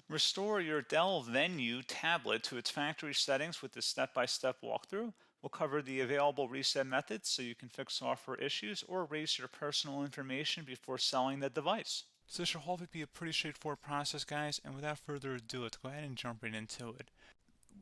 Restore your Dell Venue tablet to its factory settings with this step-by-step walkthrough. We'll cover the available reset methods so you can fix software issues or erase your personal information before selling the device. So this should hopefully be a pretty straightforward process, guys, and without further ado, let's go ahead and jump right into it.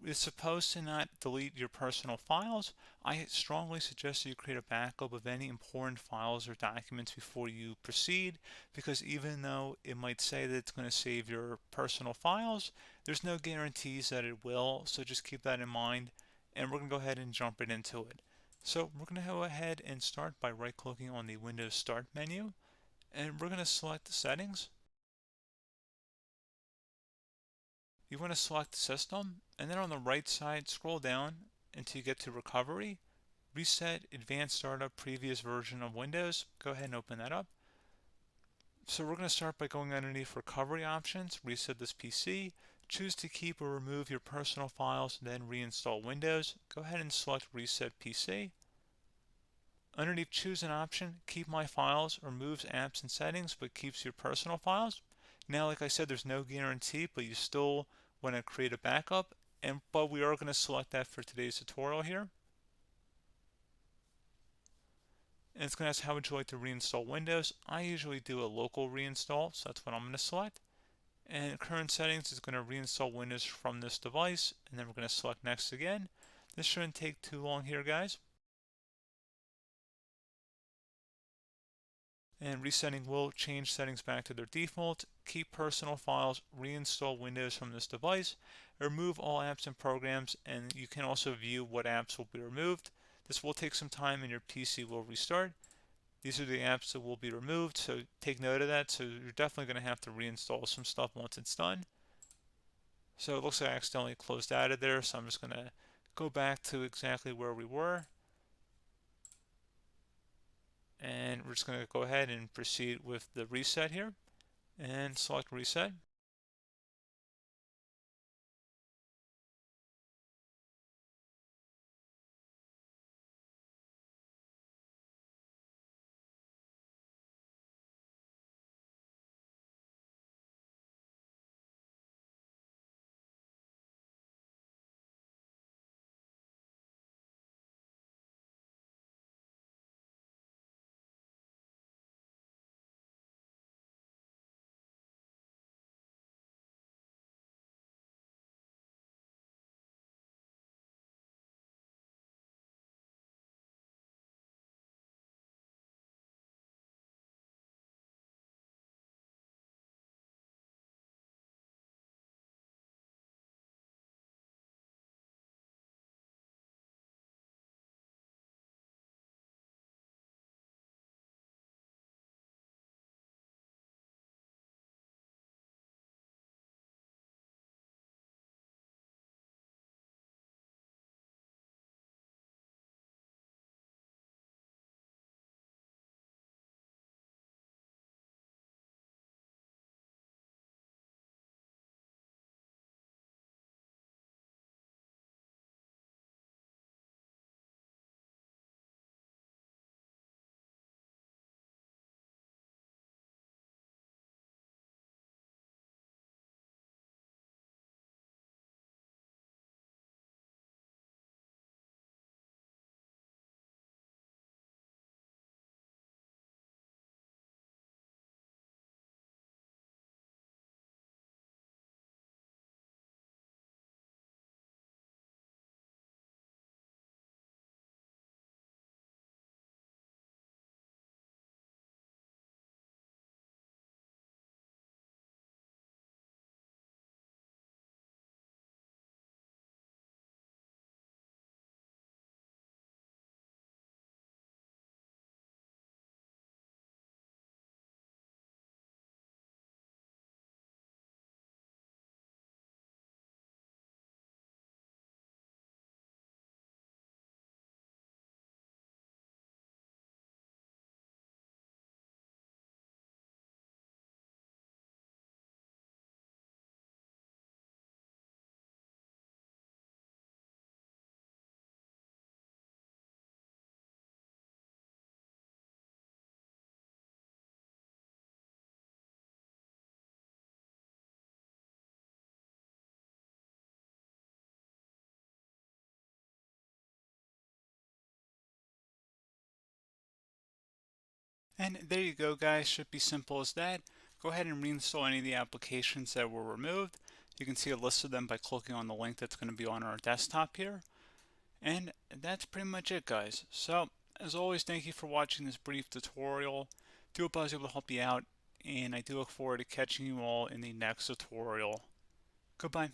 It's supposed to not delete your personal files. I strongly suggest that you create a backup of any important files or documents before you proceed, because even though it might say that it's going to save your personal files, there's no guarantees that it will, so just keep that in mind, and we're going to go ahead and jump right into it. So we're going to go ahead and start by right-clicking on the Windows Start menu, and we're going to select the settings. You want to select System, and then on the right side, scroll down until you get to Recovery. Reset Advanced Startup Previous Version of Windows. Go ahead and open that up. So we're going to start by going underneath Recovery Options, reset this PC. Choose to keep or remove your personal files, then reinstall Windows. Go ahead and select Reset PC. Underneath Choose an option, Keep My Files removes apps and settings but keeps your personal files. Now, like I said, there's no guarantee, but you still want to create a backup, but we are going to select that for today's tutorial here. And it's going to ask how would you like to reinstall Windows. I usually do a local reinstall, so that's what I'm going to select. And current settings is going to reinstall Windows from this device, and then we're going to select next again. This shouldn't take too long here, guys. And resetting will change settings back to their default, keep personal files, reinstall Windows from this device, remove all apps and programs, and you can also view what apps will be removed. This will take some time and your PC will restart. These are the apps that will be removed, so take note of that. So you're definitely going to have to reinstall some stuff once it's done. So it looks like I accidentally closed out of there, so I'm just going to go back to exactly where we were. And we're just going to go ahead and proceed with the reset here and select reset. And there you go, guys. Should be simple as that. Go ahead and reinstall any of the applications that were removed. You can see a list of them by clicking on the link that's going to be on our desktop here. And that's pretty much it, guys. So, as always, thank you for watching this brief tutorial. Do hope I was able to help you out, and I do look forward to catching you all in the next tutorial. Goodbye.